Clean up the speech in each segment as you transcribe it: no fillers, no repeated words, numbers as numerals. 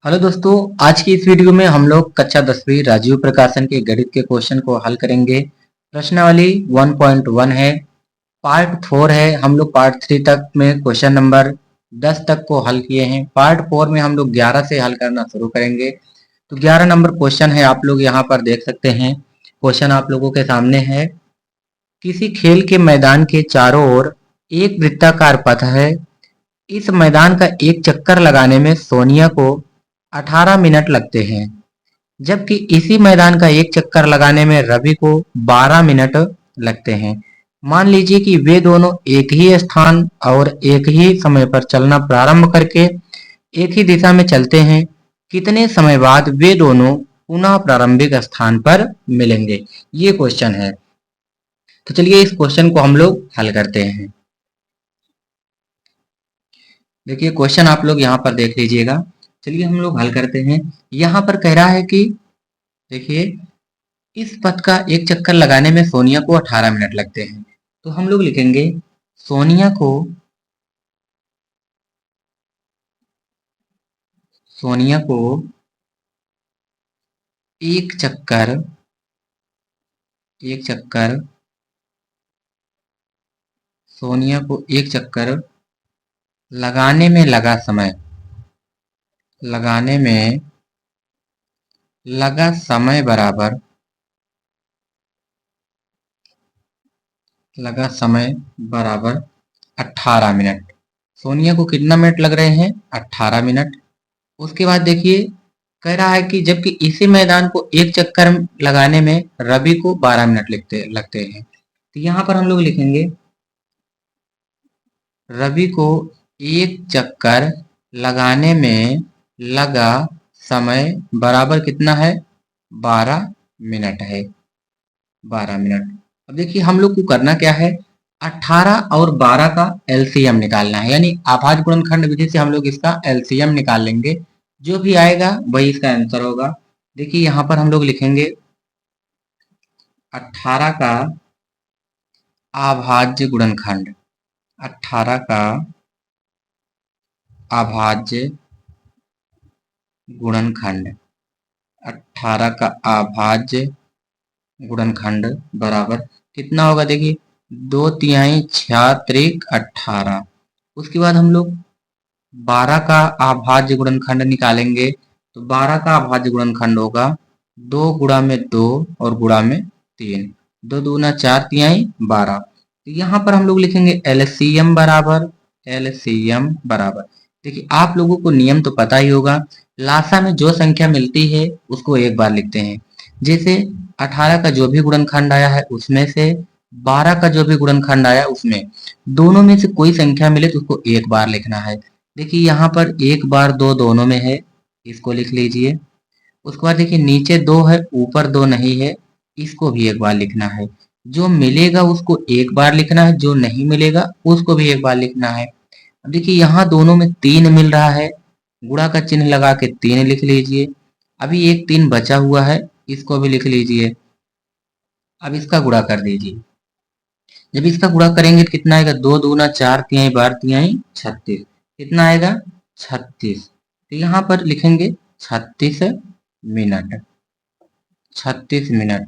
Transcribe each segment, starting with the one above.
Hello दोस्तों, आज की इस वीडियो में हम लोग कक्षा 10वीं राजीव प्रकाशन के गणित के क्वेश्चन को हल करेंगे। प्रश्नावली 1.1 है, पार्ट 4 है। हम लोग पार्ट 3 तक में क्वेश्चन नंबर 10 तक को हल किए हैं। पार्ट 4 में हम लोग 11 से हल करना शुरू करेंगे। तो 11 नंबर क्वेश्चन है, आप लोग यहाँ पर देख सकते हैं। क्वेश्चन आप लोगों के सामने है। किसी खेल के मैदान के चारों ओर एक वृत्ताकार पथ है। इस मैदान का एक चक्कर लगाने में सोनिया को 18 मिनट लगते हैं, जबकि इसी मैदान का एक चक्कर लगाने में रवि को 12 मिनट लगते हैं। मान लीजिए कि वे दोनों एक ही स्थान और एक ही समय पर चलना प्रारंभ करके एक ही दिशा में चलते हैं। कितने समय बाद वे दोनों पुनः प्रारंभिक स्थान पर मिलेंगे? ये क्वेश्चन है। तो चलिए इस क्वेश्चन को हम लोग हल करते हैं। देखिए क्वेश्चन आप लोग यहाँ पर देख लीजिएगा। चलिए हम लोग हल करते हैं। यहाँ पर कह रहा है कि देखिए इस पथ का एक चक्कर लगाने में सोनिया को 18 मिनट लगते हैं। तो हम लोग लिखेंगे सोनिया को सोनिया को एक चक्कर एक चक्कर सोनिया को एक चक्कर लगाने में लगाने में लगा समय बराबर लगा समय बराबर 18 मिनट। सोनिया को कितना मिनट लग रहे हैं? 18 मिनट। उसके बाद देखिए कह रहा है कि जबकि इसी मैदान को एक चक्कर लगाने में रवि को 12 मिनट लगते हैं। तो यहाँ पर हम लोग लिखेंगे रवि को एक चक्कर लगाने में लगा समय बराबर कितना है? 12 मिनट है। 12 मिनट। अब देखिए हम लोग को करना क्या है, 18 और 12 का एलसीएम निकालना है, यानी अभाज्य गुणनखंड विधि से हम लोग इसका एलसीएम निकाल लेंगे। जो भी आएगा वही इसका आंसर होगा। देखिए यहाँ पर हम लोग लिखेंगे 18 का अभाज्य गुणनखंड। 18 का अभाज्य गुणनखंड 18 का अभाज्य गुणनखंड बराबर कितना होगा? देखिए 2/3 6 त्रिक 18। उसके बाद हम लोग 12 का अभाज्य गुणनखंड निकालेंगे। तो 12 का अभाज्य गुणनखंड होगा 2 गुणा में 2 और गुणा में 3। 2 दूना 4 तिहाई 12। तो यहाँ पर हम लोग लिखेंगे एलसीएम बराबर। देखिए आप लोगों को नियम तो पता ही होगा, लासा में जो संख्या मिलती है उसको एक बार लिखते हैं। जैसे 18 का जो भी गुणनखंड आया है उसमें से 12 का जो भी गुणनखंड आया उसमें दोनों में से कोई संख्या मिले तो उसको एक बार लिखना है। देखिए यहाँ पर एक बार दो दोनों में है, इसको लिख लीजिए। उसके बाद देखिए नीचे 2 है, ऊपर 2 नहीं है, इसको भी एक बार लिखना है। जो मिलेगा उसको एक बार लिखना है, जो नहीं मिलेगा उसको भी एक बार लिखना है। अब देखिए यहाँ दोनों में 3 मिल रहा है, गुणा का चिन्ह लगा के 3 लिख लीजिए। अभी एक 3 बचा हुआ है, इसको भी लिख लीजिए। अब इसका गुणा कर दीजिए। जब इसका गुणा करेंगे तो कितना आएगा? 2 दूना 4 तिहाई 12 तिहाई 36। कितना आएगा? 36। तो यहाँ पर लिखेंगे 36 मिनट। 36 मिनट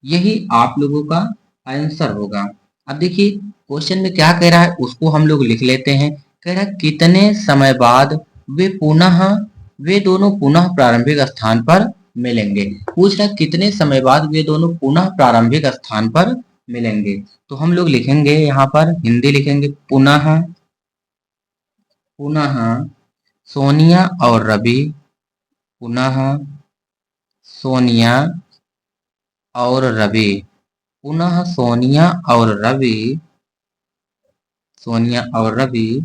यही आप लोगों का आंसर होगा। अब देखिए क्वेश्चन में क्या कह रहा है उसको हम लोग लिख लेते हैं। कह रहा है कितने समय बाद वे दोनों पुनः प्रारंभिक स्थान पर मिलेंगे। पूछ रहा है कितने समय बाद वे दोनों पुनः प्रारंभिक स्थान पर मिलेंगे। तो हम लोग लिखेंगे यहाँ पर हिंदी लिखेंगे पुनः पुनः सोनिया और रवि पुनः सोनिया और रवि पुनः सोनिया और रवि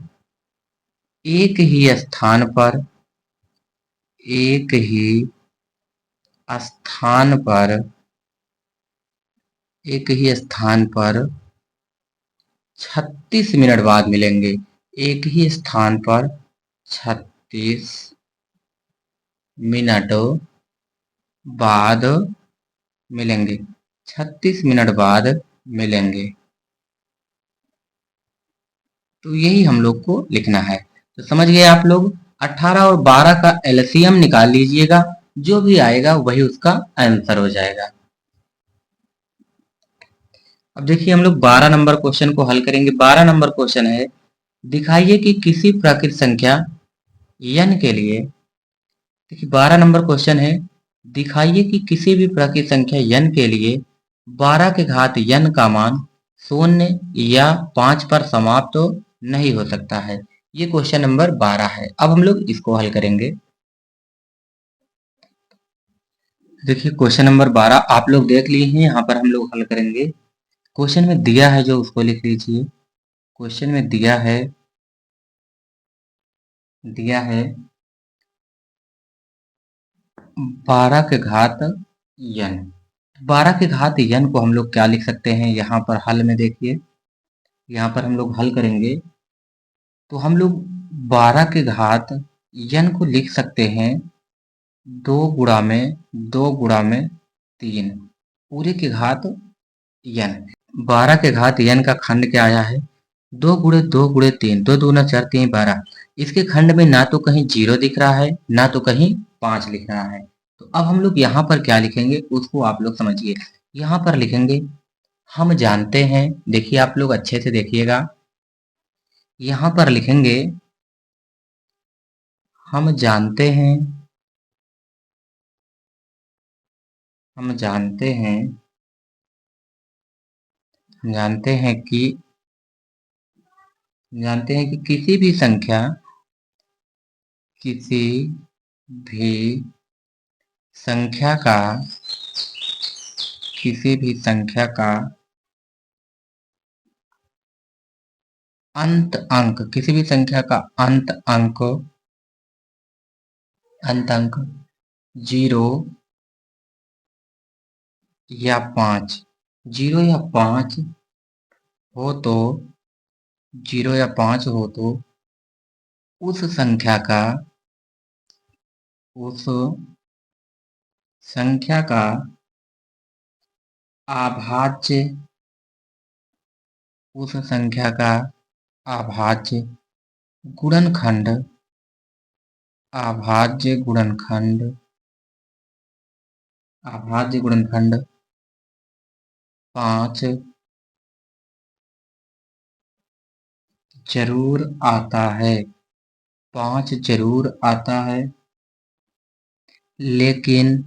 एक ही स्थान पर एक ही स्थान पर एक ही स्थान पर 36 मिनट बाद मिलेंगे। एक ही स्थान पर 36 मिनट बाद मिलेंगे। 36 मिनट बाद मिलेंगे। तो यही हम लोग को लिखना है। तो समझ गए आप लोग। 18 और 12 का एलसीएम निकाल लीजिएगा, जो भी आएगा वही उसका आंसर हो जाएगा। अब देखिए हम लोग 12 नंबर क्वेश्चन को हल करेंगे। 12 नंबर क्वेश्चन है, दिखाइए कि किसी प्राकृत संख्या n के लिए, देखिए 12 नंबर क्वेश्चन है, दिखाइए कि किसी भी प्राकृत संख्या n के लिए 12 के घात n का मान 0 या 5 पर समाप्त तो नहीं हो सकता है। ये क्वेश्चन नंबर 12 है। अब हम लोग इसको हल करेंगे। देखिए क्वेश्चन नंबर 12 आप लोग देख लिए हैं, यहाँ पर हम लोग हल करेंगे। क्वेश्चन में दिया है जो उसको लिख लीजिए। क्वेश्चन में दिया है 12 के घात n। 12 के घात n को हम लोग क्या लिख सकते हैं, यहाँ पर हल में देखिए, यहाँ पर हम लोग हल करेंगे तो हम लोग 12 के घात n को लिख सकते हैं 2 गुणा में 3 पूरे के घात n। 12 के घात n का खंड क्या आया है, 2 गुणे 3, 2 दूना 4, 3 12। इसके खंड में ना तो कहीं 0 दिख रहा है, ना तो कहीं 5 लिख रहा है। तो अब हम लोग यहाँ पर क्या लिखेंगे उसको आप लोग समझिए। यहाँ पर लिखेंगे हम जानते हैं, देखिए आप लोग अच्छे से देखिएगा, यहाँ पर लिखेंगे हम जानते हैं, हम जानते हैं, जानते हैं कि किसी भी संख्या, किसी भी संख्या का, किसी भी संख्या का अंत अंक, किसी भी संख्या का अंत अंक 0 या 5, 0 या 5 हो तो, 0 या 5 हो तो उस संख्या का, उस संख्या का अभाज्य, उस संख्या का अभाज्य गुणनखंड, अभाज्य गुणनखंड, अभाज्य गुणनखंड 5 जरूर आता है, 5 जरूर आता है। लेकिन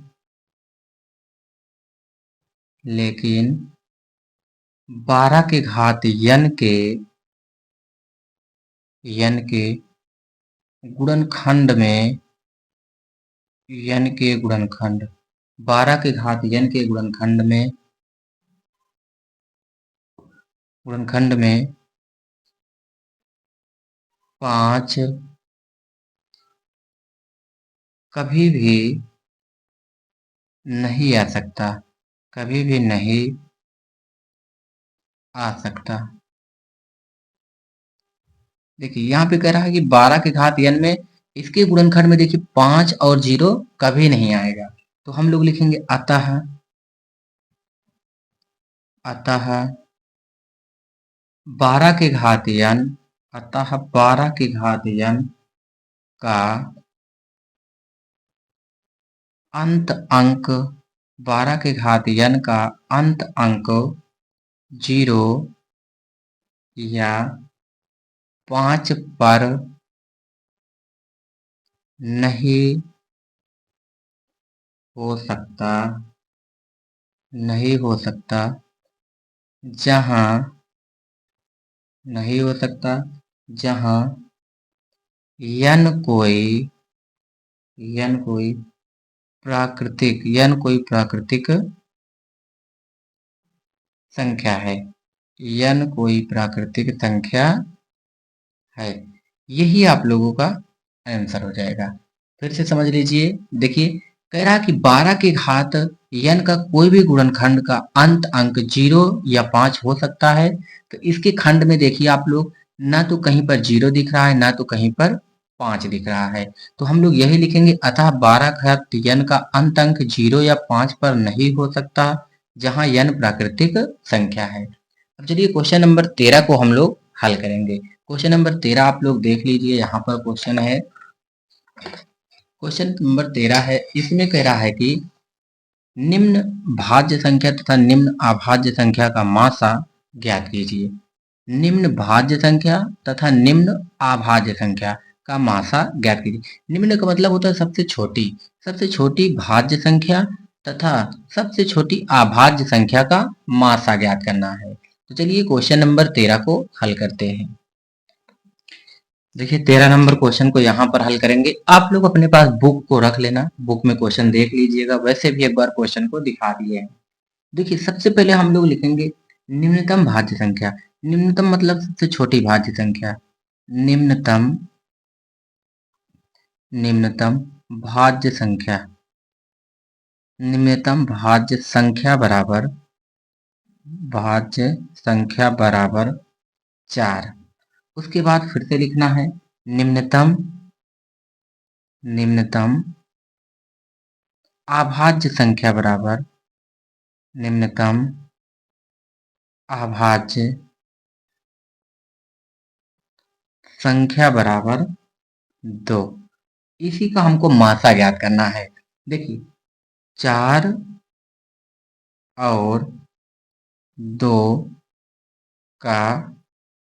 12 के घात n के गुणनखंड में, n के गुणनखंड, 12 के घात n के गुणनखंड में 5 कभी भी नहीं आ सकता, कभी भी नहीं आ सकता। देखिए यहाँ पे कह रहा है कि 12 के घात n में इसके गुणनखंड में देखिए 5 और 0 कभी नहीं आएगा। तो हम लोग लिखेंगे अतः, अतः 12 के घात n, अतः 12 के घात n का अंत अंक, 12 के घात n का अंत अंक 0 या 5 पर नहीं हो सकता, नहीं हो सकता, जहां, नहीं हो सकता जहां n कोई प्राकृतिक, n कोई प्राकृतिक संख्या है, n कोई प्राकृतिक संख्या है। यही आप लोगों का आंसर हो जाएगा। फिर से समझ लीजिए, देखिए कह रहा कि 12 के घात n का कोई भी गुणनखंड का अंत अंक 0 या 5 हो सकता है। तो इसके खंड में देखिए आप लोग, ना तो कहीं पर 0 दिख रहा है, ना तो कहीं पर 5 दिख रहा है। तो हम लोग यही लिखेंगे अतः 12 घात n का अंत अंक 0 या 5 पर नहीं हो सकता जहां n प्राकृतिक संख्या है। अब चलिए क्वेश्चन नंबर 13 को हम लोग हल करेंगे। क्वेश्चन नंबर 13 आप लोग देख लीजिए, यहाँ पर क्वेश्चन है क्वेश्चन नंबर 13 है। इसमें कह रहा है कि निम्न भाज्य संख्या तथा निम्न अभाज्य संख्या का मासा ज्ञात कीजिए। निम्न भाज्य संख्या तथा निम्न अभाज्य संख्या का मासा ज्ञात कीजिए। निम्न का मतलब होता है सबसे छोटी भाज्य संख्या तथा सबसे छोटी अभाज्य संख्या का मासा ज्ञात करना है। तो चलिए क्वेश्चन नंबर 13 को हल करते हैं। देखिए 13 नंबर क्वेश्चन को यहाँ पर हल करेंगे। आप लोग अपने पास बुक को रख लेना, बुक में क्वेश्चन देख लीजिएगा। वैसे भी एक बार क्वेश्चन को दिखा दिए हैं। देखिए सबसे पहले हम लोग लिखेंगे निम्नतम भाज्य संख्या। निम्नतम मतलब सबसे छोटी भाज्य संख्या। निम्नतम निम्नतम भाज्य संख्या। निम्नतम भाज्य संख्या बराबर 4। उसके बाद फिर से लिखना है निम्नतम निम्नतम अभाज्य संख्या बराबर निम्नतम अभाज्य संख्या बराबर 2। इसी का हमको मासा ज्ञात करना है। देखिए 4 और 2 का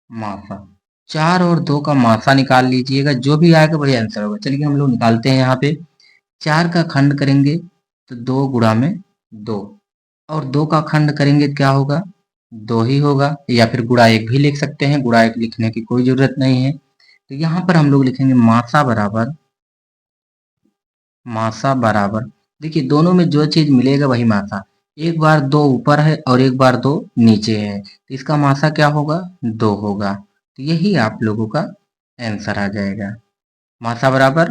मासा। 4 और 2 का मासा निकाल लीजिएगा, जो भी आएगा वही आंसर होगा। चलिए हम लोग निकालते हैं। यहाँ पे 4 का खंड करेंगे तो 2 गुणा में 2, और 2 का खंड करेंगे क्या होगा, 2 ही होगा। या फिर गुणा 1 भी लिख सकते हैं, गुणा 1 लिखने की कोई जरूरत नहीं है। तो यहाँ पर हम लोग लिखेंगे मासा बराबर। देखिए दोनों में जो चीज मिलेगा वही मासा। एक बार 2 ऊपर है और एक बार 2 नीचे है, तो इसका मासा क्या होगा, 2 होगा। तो यही आप लोगों का आंसर आ जाएगा, मासा बराबर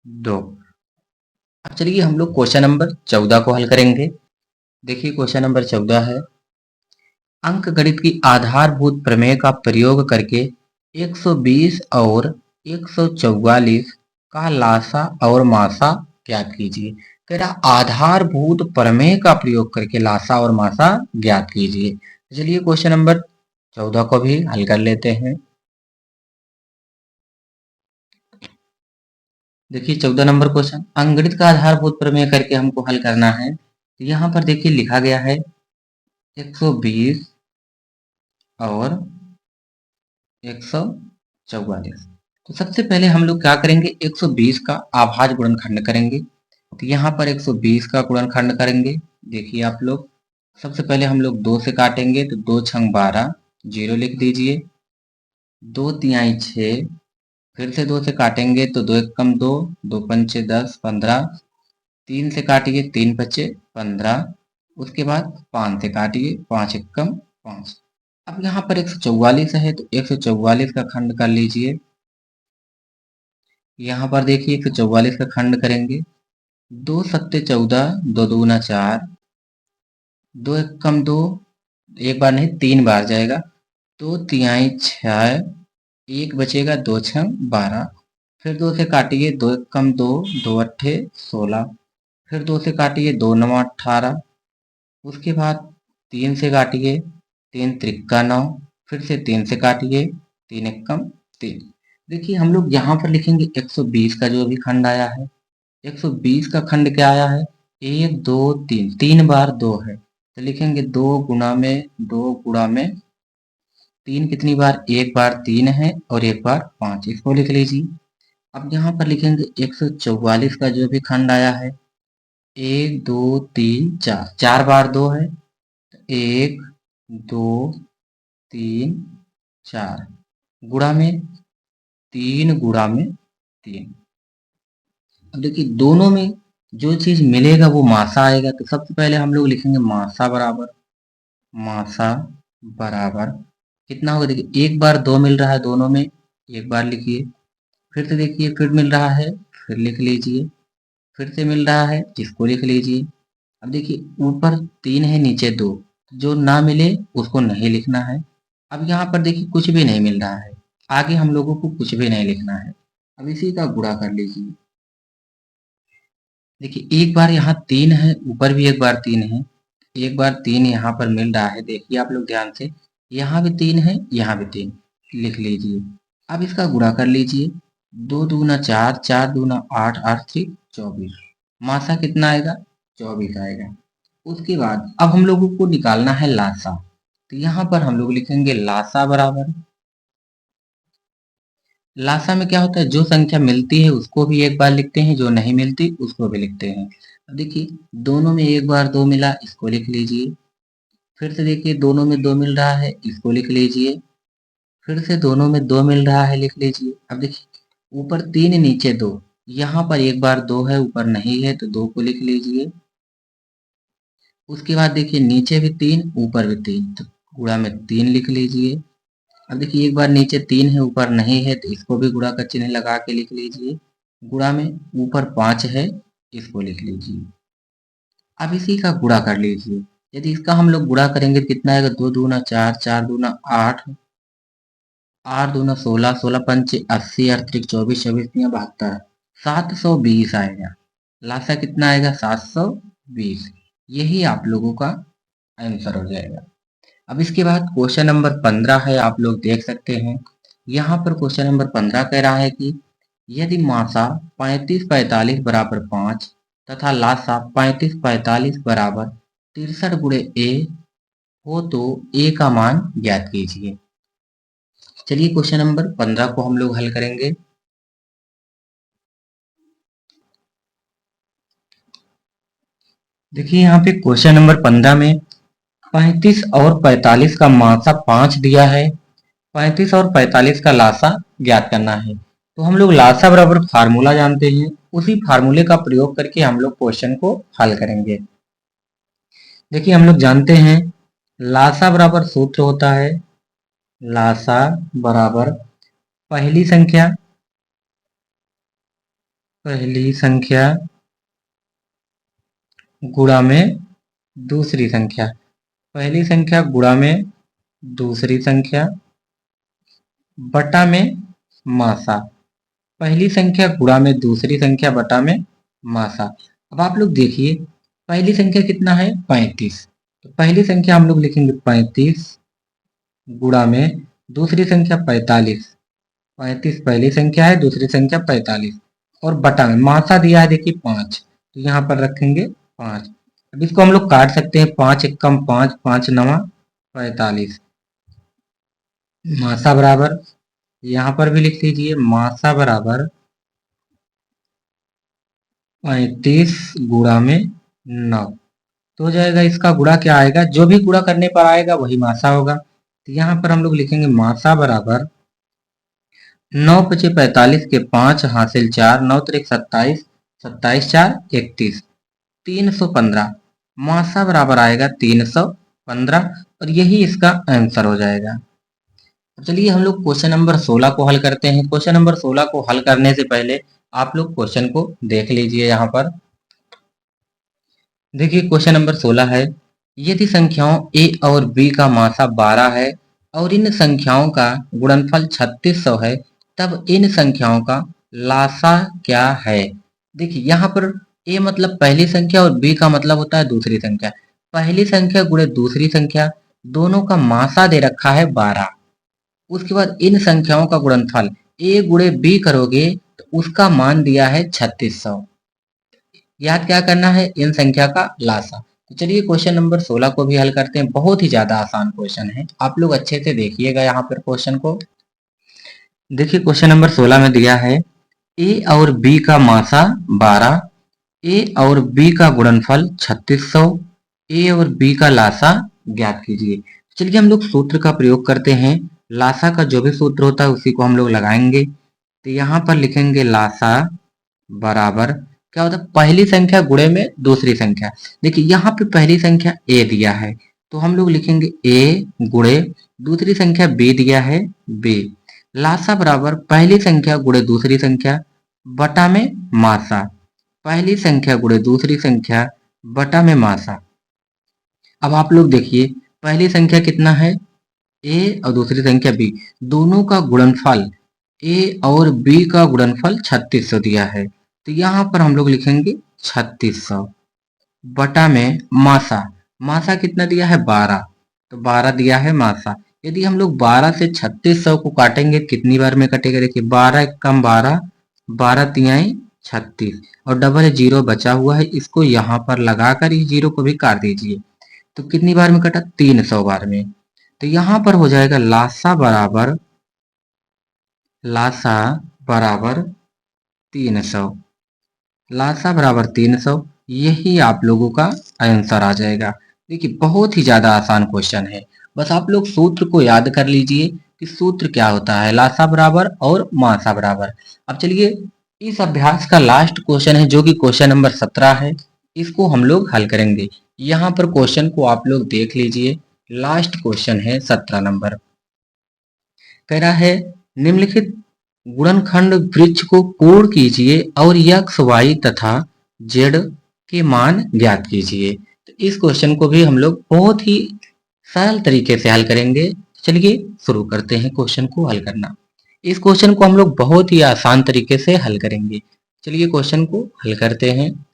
2। अब चलिए हम लोग क्वेश्चन नंबर 14 को हल करेंगे। देखिए क्वेश्चन नंबर 14 है। अंकगणित की आधारभूत प्रमेय का प्रयोग करके 120 और 144 का लासा और मासा ज्ञात कीजिए। कह रहा आधारभूत प्रमेय का प्रयोग करके लासा और मासा ज्ञात कीजिए। चलिए क्वेश्चन नंबर 14 को भी हल कर लेते हैं। देखिए 14 नंबर क्वेश्चन, अंकगणित का आधारभूत प्रमेय करके हमको हल करना है। तो यहाँ पर देखिए लिखा गया है 120 और 144। तो सबसे पहले हम लोग क्या करेंगे, 120 का अभाज्य गुणनखंड करेंगे। तो यहाँ पर 120 का गुणनखंड करेंगे। देखिए आप लोग सबसे पहले हम लोग 2 से काटेंगे, तो 2 छंग 12, 0 लिख दीजिए। 2 तिहाई 6, फिर से 2 से काटेंगे तो 2 एकम 2, 2 पंचे 10, 15। 3 से काटिए, 3 बचे 15। उसके बाद 5 से काटिए, 5 एकम 5। अब यहाँ पर 144 है, तो 144 का खंड कर लीजिए। यहाँ पर देखिए 144 का खंड करेंगे, 2 सत्ते 14, 2 दूना 4, 2 एकम 2, एक बार नहीं 3 बार जाएगा। 2 तिहाई 6, 1 बचेगा, 2 छंग 12। फिर 2 से काटिए, 2 एकम 2, 2 अट्ठे 16। फिर 2 से काटिए, 2 नवा 18। उसके बाद 3 से काटिए, 3 त्रिक्का 9। फिर से 3 से काटिए, 3 एकम 3। देखिए हम लोग यहाँ पर लिखेंगे 120 का जो भी खंड आया है। 120 का खंड क्या आया है, 1 2 3, 3 बार 2 है, तो लिखेंगे 2 गुणा में 2 गुणा में 3 कितनी बार, एक बार 3 है और एक बार 5, इसको लिख लीजिए। अब यहाँ पर लिखेंगे 144 का जो भी खंड आया है, 1 2 3 4, 4 बार 2 है, 1 2 3 4, गुणा में 3 गुणा में 3। अब देखिए दोनों में जो चीज मिलेगा वो मासा आएगा। तो सबसे पहले हम लोग लिखेंगे मासा बराबर कितना होगा, देखिए एक बार 2 मिल रहा है दोनों में, एक बार लिखिए। फिर से देखिए फिर मिल रहा है, फिर लिख लीजिए। फिर से मिल रहा है, इसको लिख लीजिए। अब देखिए ऊपर 3 है, नीचे 2, जो ना मिले उसको नहीं लिखना है। अब यहाँ पर देखिए कुछ भी नहीं मिल रहा है, आगे हम लोगों को कुछ भी नहीं लिखना है। अब इसी का गुणा कर लीजिए। देखिए एक बार यहाँ 3 है, ऊपर भी एक बार 3 है, एक बार 3 यहाँ पर मिल रहा है। देखिए आप लोग ध्यान से, यहाँ भी 3 है, यहाँ भी 3, लिख लीजिए। अब इसका गुणा कर लीजिए। 2 दूना 4, 4 दूना 8, 8 3 24। मासा कितना आएगा? 24 आएगा। उसके बाद अब हम लोगों को निकालना है लासा। तो यहाँ पर हम लोग लिखेंगे लासा बराबर, लासा में क्या होता है, जो संख्या मिलती है उसको भी एक बार लिखते हैं, जो नहीं मिलती उसको भी लिखते हैं। अब देखिए दोनों में एक बार 2 मिला, इसको लिख लीजिए। फिर से देखिए दोनों में 2 मिल रहा है, इसको लिख लीजिए। फिर से दोनों में 2 मिल रहा है, लिख लीजिए। अब देखिए ऊपर 3 नीचे 2, यहाँ पर एक बार 2 है, ऊपर नहीं है तो 2 को लिख लीजिए। उसके बाद देखिए नीचे भी 3, ऊपर भी 3, तो गुणा में 3 लिख लीजिए। अब देखिए एक बार नीचे 3 है, ऊपर नहीं है, तो इसको भी गुणा का चिन्ह लगा के लिख लीजिए। गुणा में ऊपर 5 है, इसको लिख लीजिए। अब इसी का गुणा कर लीजिए। यदि इसका हम लोग गुणा करेंगे तो कितना आएगा? 2 दूना 4, 4 दूना 8, 8 दूना 16, 16 पंचे 80, 8 24, 24 तिया 72, 720 आएगा। लासा कितना आएगा? 720। यही आप लोगों का आंसर हो जाएगा। अब इसके बाद क्वेश्चन नंबर 15 है, आप लोग देख सकते हैं। यहाँ पर क्वेश्चन नंबर 15 कह रहा है कि यदि मासा 35 45 बराबर 5 तथा लासा 35 45 बराबर 63 गुणे ए हो तो ए का मान ज्ञात कीजिए। चलिए क्वेश्चन नंबर 15 को हम लोग हल करेंगे। देखिए यहाँ पे क्वेश्चन नंबर 15 में 35 और 45 का मासा 5 दिया है, 35 और 45 का लासा ज्ञात करना है। तो हम लोग लासा बराबर फार्मूला जानते हैं, उसी फार्मूले का प्रयोग करके हम लोग क्वेश्चन को हल करेंगे। देखिए हम लोग जानते हैं लासा बराबर सूत्र होता है, लासा बराबर पहली संख्या, पहली संख्या गुणा में दूसरी संख्या, पहली संख्या गुणा में दूसरी संख्या बटा में मासा, पहली संख्या गुणा में दूसरी संख्या बटा में मासा। अब आप लोग देखिए पहली संख्या कितना है? 35। तो पहली संख्या हम लोग लिखेंगे 35 गुणा में दूसरी संख्या 45। 35 पहली संख्या है, दूसरी संख्या 45 और बटा में मासा दिया है देखिए 5, तो यहाँ पर रखेंगे 5। अब इसको हम लोग काट सकते हैं, 5 एकम 5, 5 नवा 45। मासा बराबर यहाँ पर भी लिख लीजिए, मासा बराबर 35 गुणा में 9। तो हो जाएगा इसका गुणा क्या आएगा? जो भी गुणा करने पर आएगा वही मासा होगा। तो यहाँ पर हम लोग लिखेंगे मासा बराबर 9 पचे 45 के 5 हासिल 4, 9 त्रिक 27, 27 4 31, 315। मासा बराबर आएगा 315 और यही इसका आंसर हो जाएगा। चलिए हम लोग क्वेश्चन नंबर 16 को हल करते हैं। क्वेश्चन नंबर 16 को हल करने से पहले आप लोग क्वेश्चन को देख लीजिए। यहाँ पर देखिए क्वेश्चन नंबर 16 है, यदि संख्याओं a और b का मासा 12 है और इन संख्याओं का गुणनफल 3600 है, तब इन संख्याओं का लासा क्या है? देखिए यहाँ पर a मतलब पहली संख्या और b का मतलब होता है दूसरी संख्या। पहली संख्या गुणे दूसरी संख्या, दोनों का मासा दे रखा है 12। उसके बाद इन संख्याओं का गुणनफल a गुणे b करोगे तो उसका मान दिया है 3600। याद क्या करना है? इन संख्या का लासा। तो चलिए क्वेश्चन नंबर 16 को भी हल करते हैं। बहुत ही ज्यादा आसान क्वेश्चन है, आप लोग अच्छे से देखिएगा यहाँ पर क्वेश्चन को। देखिए क्वेश्चन नंबर 16 में दिया है a और b का मासा 12, a और b का गुणनफल 3600, a और b का लासा ज्ञात कीजिए। चलिए हम लोग सूत्र का प्रयोग करते हैं। लासा का जो भी सूत्र होता है उसी को हम लोग लगाएंगे। तो यहाँ पर लिखेंगे लासा बराबर क्या होता है? पहली संख्या गुणे में दूसरी संख्या। देखिए यहाँ पे पहली संख्या a दिया है तो हम लोग लिखेंगे a गुणे दूसरी संख्या b दिया है b। लासा बराबर पहली संख्या गुणे दूसरी संख्या बटा में मासा, पहली संख्या गुणे दूसरी संख्या बटा में मासा। अब आप लोग देखिए पहली संख्या कितना है? a और दूसरी संख्या b, दोनों का गुणनफल a और b का गुणनफल 3600 दिया है। तो यहाँ पर हम लोग लिखेंगे 3600 बटा में मासा, मासा कितना दिया है? 12, तो 12 दिया है मासा। यदि हम लोग 12 से 3600 को काटेंगे कितनी बार में कटेगा? देखिए 12 कम 12, 12 तिहाई 36 और डबल जीरो बचा हुआ है, इसको यहाँ पर लगाकर इस जीरो को भी काट दीजिए। तो कितनी बार में कटा? 300 बार में। तो यहाँ पर हो जाएगा लासा बराबर 300। लासा बराबर 300, यही आप लोगों का आंसर आ जाएगा। देखिए बहुत ही ज्यादा आसान क्वेश्चन है, बस आप लोग सूत्र को याद कर लीजिए कि सूत्र क्या होता है, लासा बराबर और मासा बराबर। अब चलिए इस अभ्यास का लास्ट क्वेश्चन है जो कि क्वेश्चन नंबर 17 है, इसको हम लोग हल करेंगे। यहाँ पर क्वेश्चन को आप लोग देख लीजिए, लास्ट क्वेश्चन है 17 नंबर। कह रहा है निम्नलिखित गुणनखंड वृक्ष को पूर्ण कीजिए और x, y तथा z के मान ज्ञात कीजिए। तो इस क्वेश्चन को भी हम लोग बहुत ही सरल तरीके से हल करेंगे। चलिए शुरू करते हैं क्वेश्चन को हल करना। इस क्वेश्चन को हम लोग बहुत ही आसान तरीके से हल करेंगे। चलिए क्वेश्चन को हल करते हैं।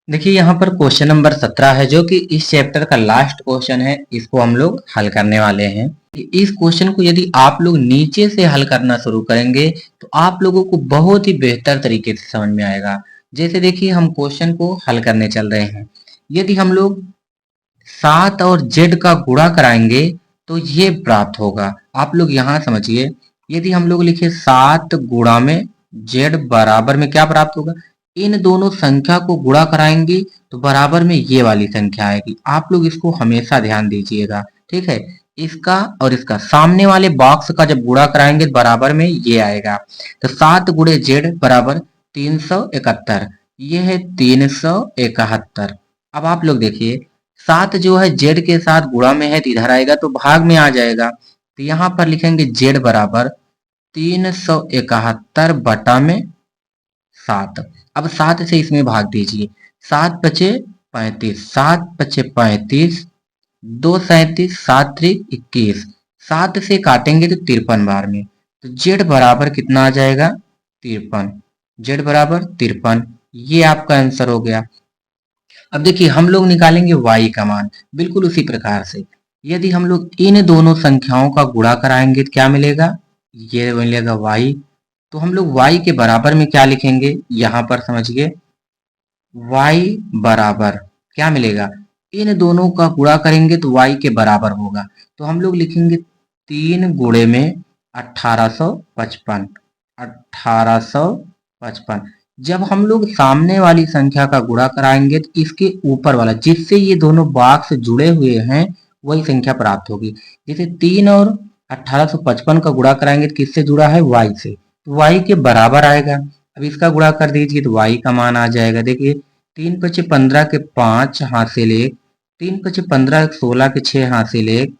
देखिए यहाँ पर क्वेश्चन नंबर 17 है जो कि इस चैप्टर का लास्ट क्वेश्चन है, इसको हम लोग हल करने वाले हैं। इस क्वेश्चन को यदि आप लोग नीचे से हल करना शुरू करेंगे तो आप लोगों को बहुत ही बेहतर तरीके से समझ में आएगा। जैसे देखिए हम क्वेश्चन को हल करने चल रहे हैं, यदि हम लोग 7 और z का गुणा कराएंगे तो ये प्राप्त होगा। आप लोग यहाँ समझिए, यदि हम लोग लिखे 7 गुणा में z बराबर में क्या प्राप्त होगा, इन दोनों संख्या को गुणा कराएंगे तो बराबर में ये वाली संख्या आएगी। आप लोग इसको हमेशा ध्यान दीजिएगा, ठीक है। इसका और इसका सामने वाले बॉक्स का जब गुणा कराएंगे तो बराबर में ये आएगा। तो 7 गुणे z बराबर 371, ये है 371। अब आप लोग देखिए 7 जो है z के साथ गुणा में है तो इधर आएगा तो भाग में आ जाएगा। तो यहाँ पर लिखेंगे z बराबर 371 बटा में 7। अब 7 से इसमें भाग दीजिए, 7 पचे 35, 7 पचे 35, 2 37, 7 त्रिक 21, 7 से काटेंगे तो 53 बार में। तो z बराबर कितना आ जाएगा? 53। z बराबर 53, ये आपका आंसर हो गया। अब देखिए हम लोग निकालेंगे y का मान, बिल्कुल उसी प्रकार से। यदि हम लोग इन दोनों संख्याओं का गुणा कराएंगे तो क्या मिलेगा? ये मिलेगा y। तो हम लोग y के बराबर में क्या लिखेंगे, यहां पर समझिए, y बराबर क्या मिलेगा, इन दोनों का गुणा करेंगे तो y के बराबर होगा। तो हम लोग लिखेंगे 3 गुणे में 1855, 1855। जब हम लोग सामने वाली संख्या का गुणा कराएंगे तो इसके ऊपर वाला जिससे ये दोनों बॉक्स जुड़े हुए हैं वही संख्या प्राप्त होगी। जैसे 3 और 1855 का गुणा कराएंगे तो किससे जुड़ा है? y से, तो y के बराबर आएगा। अब इसका गुणा कर दीजिए तो y का मान आ जाएगा। देखिए 3 पचे 15 के 5 हासिल 1, 3 पचे 15 16 के 6 हासिल 1,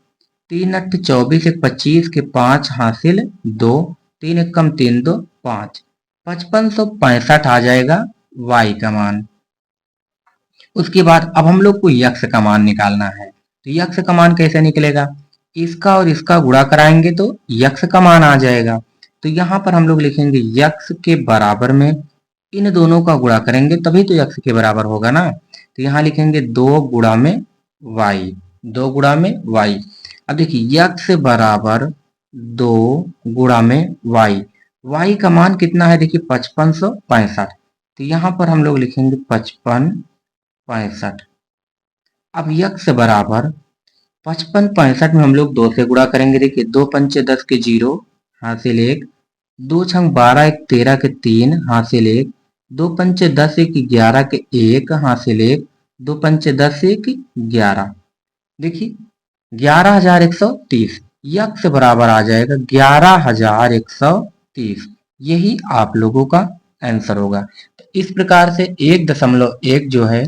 3 अट्ठ 24 एक 25 के 5 हासिल 2, 3 एक कम 3 2 5, 5565 आ जाएगा y का मान। उसके बाद अब हम लोग को यक्ष का मान निकालना है। तो यक्ष का मान कैसे निकलेगा, इसका और इसका गुणा कराएंगे तो यक्ष का मान आ जाएगा। तो यहाँ पर हम लोग लिखेंगे यक्ष के बराबर में इन दोनों का गुणा करेंगे तभी तो यक्ष के बराबर होगा ना। तो यहाँ लिखेंगे 2 गुणा में y, 2 गुणा में y। अब देखिए यक्ष बराबर 2 गुणा में y, y का मान कितना है, देखिए 5565। तो यहाँ पर हम लोग लिखेंगे 5565। अब यक्ष बराबर 5565 में हम लोग 2 से गुणा करेंगे। देखिए 2 पंचे 10 के 0 हासिल 1, 2 छंग 12 एक 13 के 3 हासिल 1, 2 पंचे 10 एक 11 के 1 हासिल 1, 2 पंचे 10 एक 11। देखिए 11130, यक्ष बराबर आ जाएगा 11130। यही आप लोगों का आंसर होगा। तो इस प्रकार से 1.1 जो है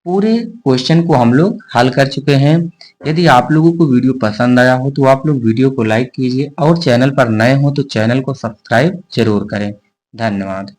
पूरे क्वेश्चन को हम लोग हल कर चुके हैं। यदि आप लोगों को वीडियो पसंद आया हो तो आप लोग वीडियो को लाइक कीजिए और चैनल पर नए हो तो चैनल को सब्सक्राइब जरूर करें। धन्यवाद।